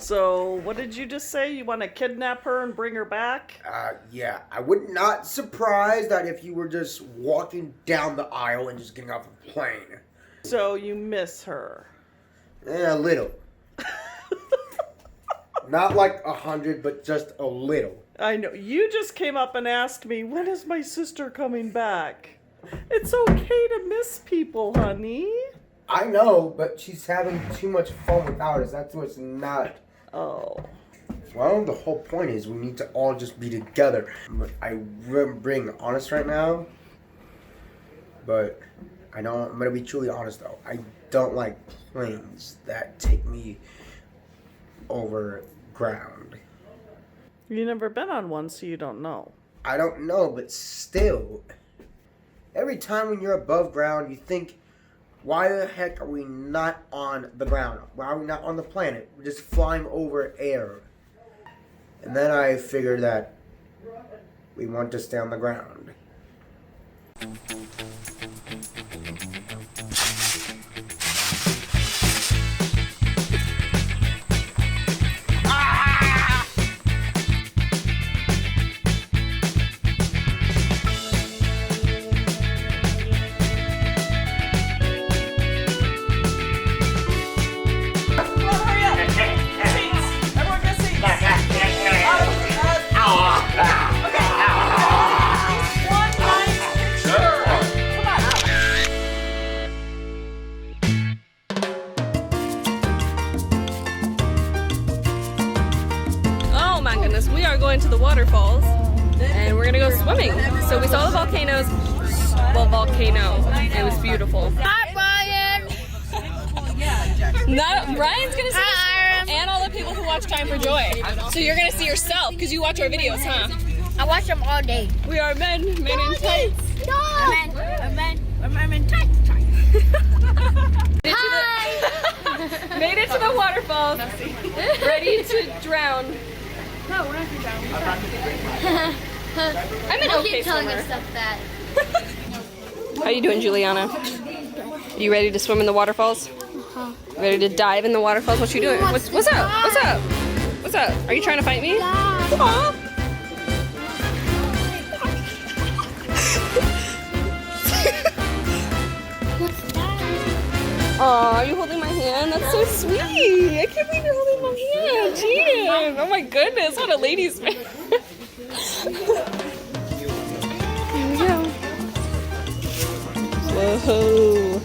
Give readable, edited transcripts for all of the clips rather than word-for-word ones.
So, what did you just say? You want to kidnap her and bring her back? Yeah. I would not surprise that if you were just walking down the aisle and just getting off a plane. So, you miss her? A little. Not like 100, but just a little. I know. You just came up and asked me, when is my sister coming back? It's okay to miss people, honey. I know, but she's having too much fun without us. That's what's not. Oh. Well, the whole point is we need to all just be together. I'm being honest right now, but I'm gonna be truly honest though. I don't like planes that take me over ground. You never been on one, so you don't know. I don't know, but still, every time when you're above ground, you think, why the heck are we not on the ground? Why are we not on the planet? We're just flying over air. And then I figured that we want to stay on the ground. We are going to the waterfalls and we're gonna go swimming. So we saw the volcanoes, volcano. It was beautiful. Hi, Bryen. Bryen's gonna see us and all the people who watch Time for Joy. So you're gonna see yourself because you watch our videos, huh? I watch them all day. We are men in tights. I'm in tights. Hi. Made it to the waterfalls. Ready to drown. No, we're not down. I'm an okay keep telling swimmer. us stuff that. How you doing, Juliana? You ready to swim in the waterfalls? Ready to dive in the waterfalls? What you doing? What's up? What's up? What's up? Are you trying to fight me? Aw. Aw, are you holding my hand? That's so sweet. I can't believe you're holding my hand. Jeez. Oh my goodness, what a ladies' man. Here we go. Whoa.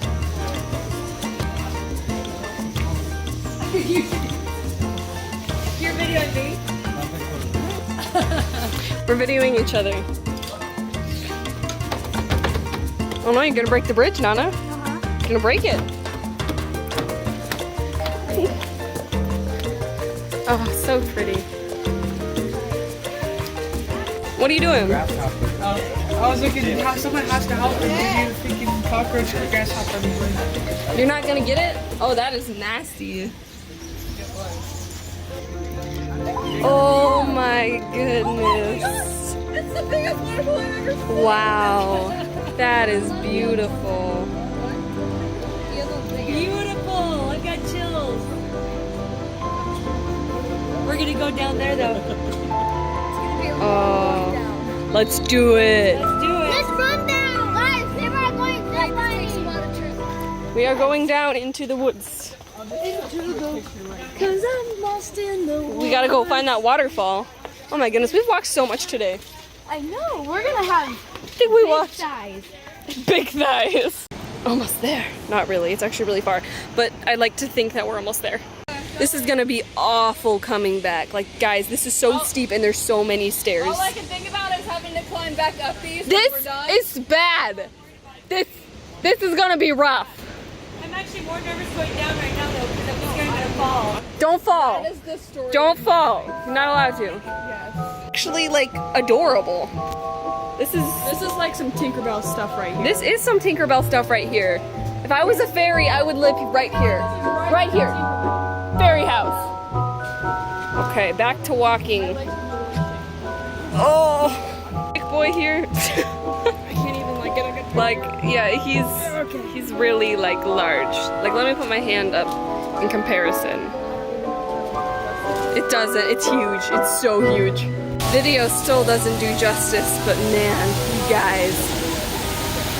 You're videoing me? We're videoing each other. Oh no, you're gonna break the bridge, Nana. You're gonna break it. Oh, so pretty. What are you doing? I was looking how someone has to help me. Maybe thinking cockroach or grasshopper. You're not gonna get it? Oh, that is nasty. Oh my goodness. It's the biggest waterfall I've ever seen. Wow. That is beautiful. Beautiful. I've got chills. We're gonna go down there though. It's gonna be a long down. Let's do it. Let's do it. Let's run down. Guys, they are going down. We are going down into the woods. Cause I'm lost in the woods. We gotta go find that waterfall. Oh my goodness, we've walked so much today. I know. We're gonna have I think we walked size. big thighs. Almost there. Not really, it's actually really far. But I like to think that we're almost there. This is gonna be awful coming back. Like, guys, this is so steep and there's so many stairs. All I can think about is having to climb back up these when This we're done. is bad. This is gonna be rough. I'm actually more nervous going down right now though because I'm scared I'm gonna fall. Don't fall. That is the story. Don't fall. You're not allowed to. Yes. Actually, like, adorable. This is like some Tinkerbell stuff right here. This is some Tinkerbell stuff right here. If I was a fairy, I would live right here. Right here. Fairy house. Okay, back to walking. Oh, big boy here. I can't even like get a good Like, yeah, he's really like large. Like, let me put my hand up in comparison. It doesn't. It's huge. It's so huge. Video still doesn't do justice, but man, you guys,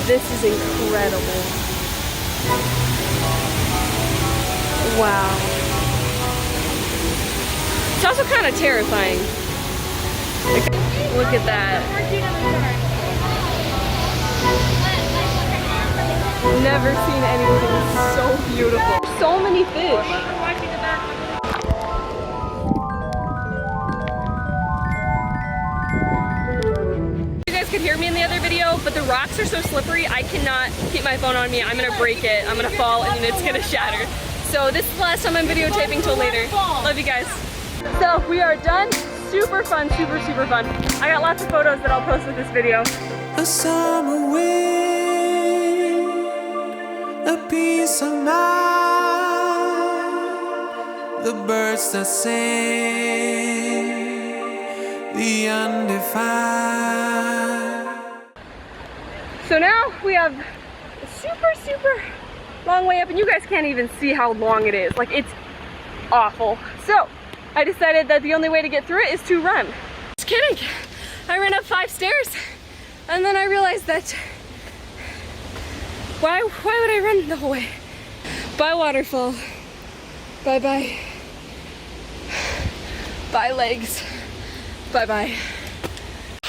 this is incredible. Wow. It's also kind of terrifying. Like, look at that. Never seen anything so beautiful. So many fish. Could hear me in the other video, but the rocks are so slippery I cannot keep my phone on me. I'm gonna break it, I'm gonna fall, and it's gonna shatter. So this is the last time I'm videotaping till later. Love you guys. So we are done. Super fun, super fun. I got lots of photos that I'll post with this video. A summer wind, a peace of mind, the birds that sing, the undefined. So now we have a super long way up, and you guys can't even see how long it is. Like, it's awful. So I decided that the only way to get through it is to run. Just kidding. I ran up 5 stairs, and then I realized that why would I run the whole way? Bye, waterfall. Bye. Bye, legs. Bye.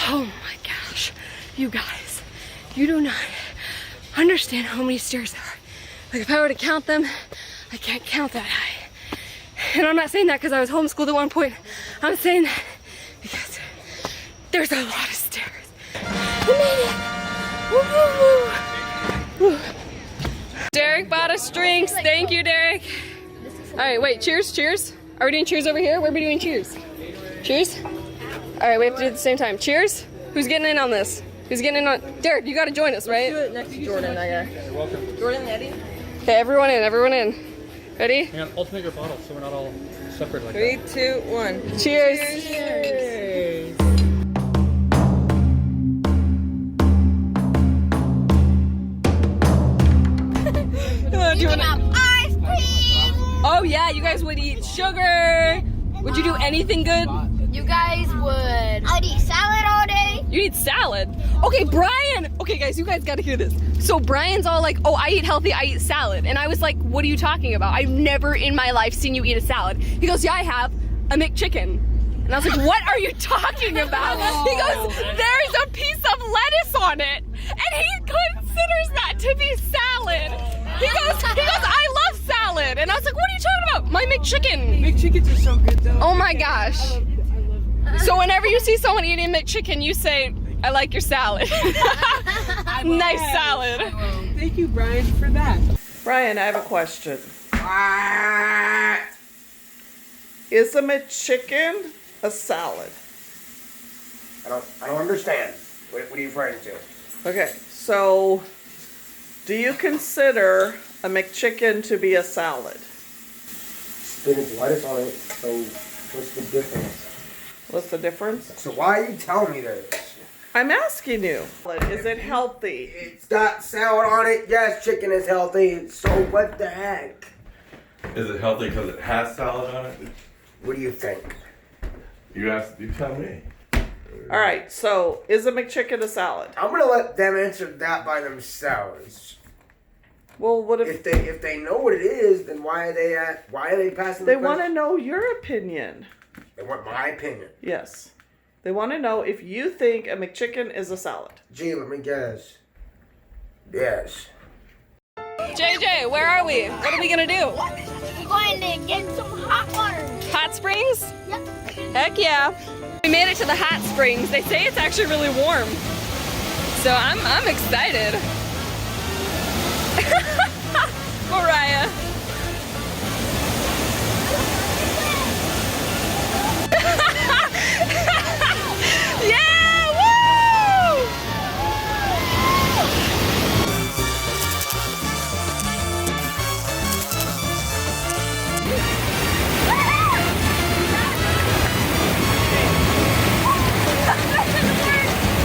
Oh my gosh, you guys, you do not understand how many stairs there are. Like, if I were to count them, I can't count that high. And I'm not saying that because I was homeschooled at one point. I'm saying that because there's a lot of stairs. We made it! Woo. Derek bought us drinks. Thank you, Derek. All right, wait, cheers. Are we doing cheers over here? Where are we doing cheers? Cheers? All right, we have to do it at the same time. Cheers. Who's getting in on this? Who's getting in on? Derek, you got to join us, right? Let's do it next to Jordan, I guess. You're welcome. Jordan, Eddie. Okay, everyone in. Ready? Hang on, I'll make your bottle so we're not all separate like 3, that. 2, 1. Cheers. Cheers. Ice cream! Oh yeah, you guys would eat sugar. Would you do anything good? You guys would. I'd eat salad all day. You eat salad. Okay, Bryen. Okay, guys, you guys gotta hear this. So Bryan's all like, oh, I eat healthy, I eat salad. And I was like, what are you talking about? I've never in my life seen you eat a salad. He goes, yeah, I have a McChicken. And I was like, what are you talking about? He goes, there's a piece of lettuce on it. And he considers that to be salad. He goes, I love salad. And I was like, what are you talking about? My McChicken. McChickens are so good though. Oh my gosh. So whenever you see someone eating McChicken, you say, I like your salad. Nice salad. Thank you, Bryen, for that. Bryen, I have a question. Is a McChicken a salad? I don't understand. What are you referring to? Okay, so do you consider a McChicken to be a salad? Spinach, lettuce on it. So what's the difference? What's the difference? So why are you telling me this? I'm asking you. Is it healthy? It's got salad on it. Yes, chicken is healthy. So what the heck? Is it healthy because it has salad on it? What do you think? You tell me. All right, so is a McChicken a salad? I'm gonna let them answer that by themselves. Well, what if If they know what it is, then why are they passing the they want to question? know your opinion? They want my opinion. Yes. They want to know if you think a McChicken is a salad. Gee, let me guess. Yes. JJ, where are we? What are we gonna do? We're going to get some hot water. Hot springs? Yep. Heck yeah. We made it to the hot springs. They say it's actually really warm. So I'm excited. Mariah. Yeah, woo!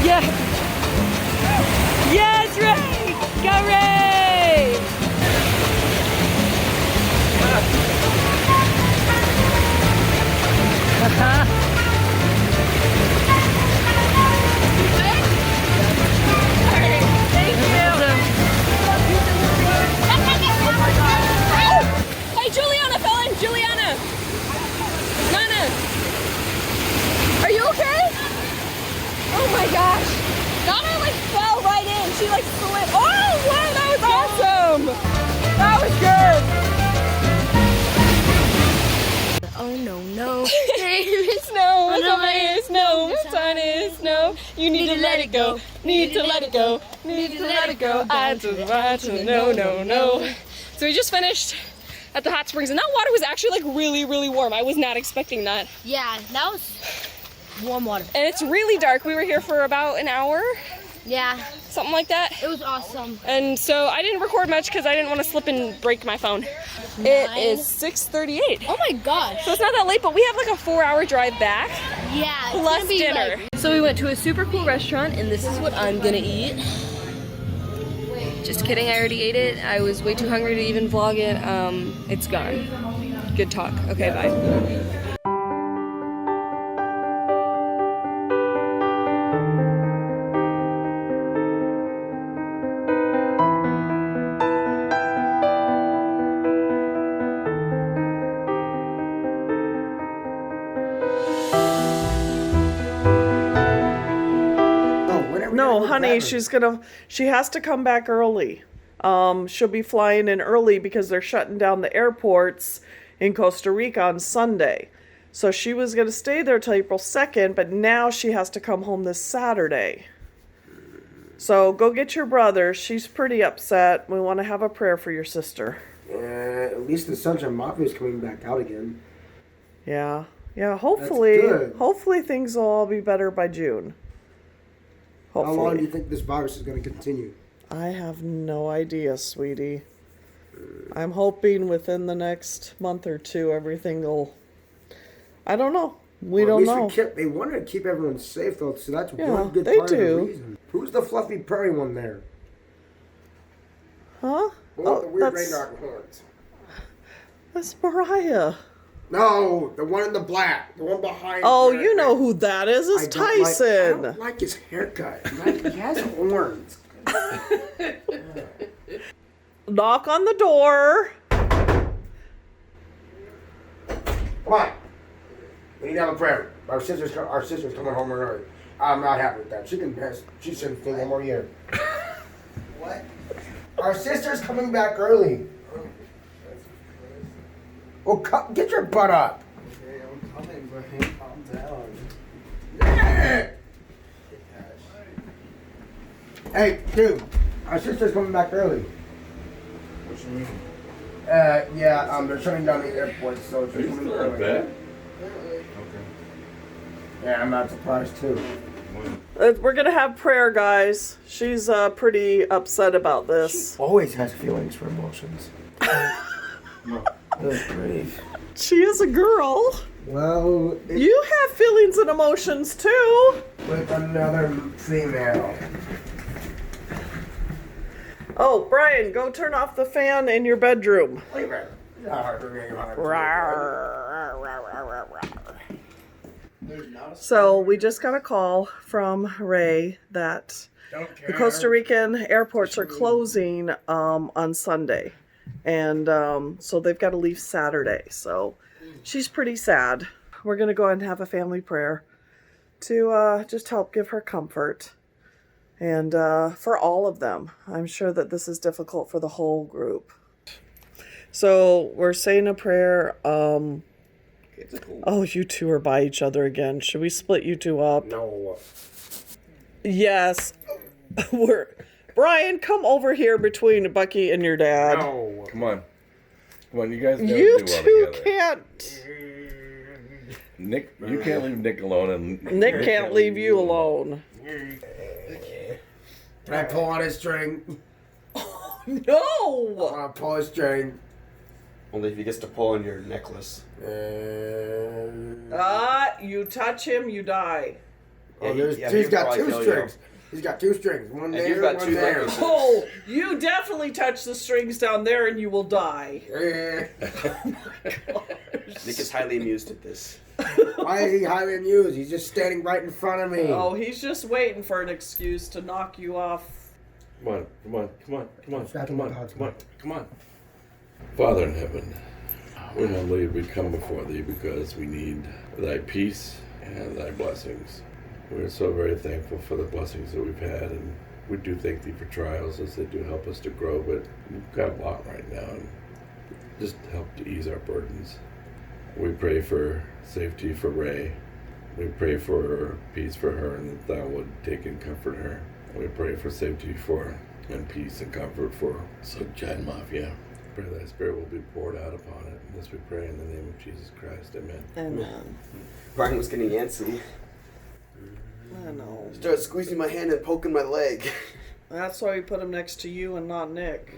Yeah. Yes, right. no. Snow, what's on my ear? Snow, what's on it? Snow. You need to let it go. Need to let it go. Need to let it go. I just want to know, no. So we just finished at the hot springs, and that water was actually like really, really warm. I was not expecting that. Yeah, that was warm water. And it's really dark. We were here for about an hour. Yeah. Something like that. It was awesome. And so I didn't record much because I didn't want to slip and break my phone. It is 6:38. Oh my gosh. So it's not that late, but we have like a 4-hour drive back. Yeah. Plus dinner. So we went to a super cool restaurant, and this is what I'm gonna eat. Just kidding, I already ate it. I was way too hungry to even vlog it. It's gone. Good talk. Okay, bye. No, honey, she has to come back early. She'll be flying in early because they're shutting down the airports in Costa Rica on Sunday. So she was going to stay there till April 2nd, but now she has to come home this Saturday. So go get your brother. She's pretty upset. We want to have a prayer for your sister. At least the Sunshine Mafia is coming back out again. Yeah, hopefully things will all be better by June. Hopefully. How long do you think this virus is going to continue? I have no idea, sweetie. I'm hoping within the next month or two everything will... I don't know. We don't know. They wanted to keep everyone safe, though, so that's one good they part of the do. reason. Who's the fluffy prairie one there? Huh? The one with the weird radar horns. That's Mariah. No, the one in the black. The one behind. Oh, you know who that is. It's Tyson. I don't like his haircut. He has horns. Knock on the door. Come on. We need to have a prayer. Our sister's coming home early. I'm not happy with that. She shouldn't stay one more year. What? Our sister's coming back early. Well, get your butt up. Okay, I'm coming, Bryen. Calm down. Yeah. Hey, dude. Our sister's coming back early. What you mean? They're shutting down the airport, so she's coming early. Bed? Yeah, I'm not surprised too. We're gonna have prayer, guys. She's pretty upset about this. She always has feelings for emotions. Good grief. She is a girl. Well, you have feelings and emotions too. With another female. Oh, Bryen, go turn off the fan in your bedroom. So we just got a call from Ray that the Costa Rican airports are closing on Sunday. And so they've got to leave Saturday. So she's pretty sad. We're going to go ahead and have a family prayer to just help give her comfort. And for all of them. I'm sure that this is difficult for the whole group. So we're saying a prayer. Oh, you two are by each other again. Should we split you two up? No. Yes. Bryen, come over here between Bucky and your dad. No. Come on, you guys know You do well two together. can't. Nick, you can't leave Nick alone, and Nick can't leave you alone. Can I pull on his string? No! I want to pull his string. Only if he gets to pull on your necklace. You touch him, you die. He's got two strings. He's got two strings. One there, you've got one two there. necklaces. Oh, you definitely touch the strings down there and you will die. Nick is highly amused at this. Why is he highly amused? He's just standing right in front of me. Oh, he's just waiting for an excuse to knock you off. Come on. Father in heaven, we humbly we come before thee because we need thy peace and thy blessings. We're so very thankful for the blessings that we've had, and we do thank thee for trials as they do help us to grow, but we've got a lot right now, and just help to ease our burdens. We pray for safety for Ray. We pray for peace for her and that thou would take and comfort her. We pray for safety for and peace and comfort for Sunshine Mafia. Pray thy spirit will be poured out upon it. This we pray in the name of Jesus Christ. Amen. Amen. Bryen was getting antsy. I know. Started squeezing my hand and poking my leg. That's why we put him next to you and not Nick.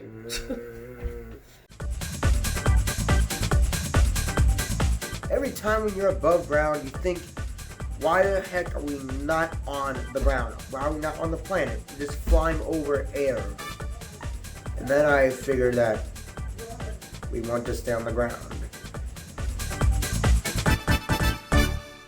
Every time when you're above ground, you think, why the heck are we not on the ground? Why are we not on the planet? We're just flying over air. And then I figured that we want to stay on the ground.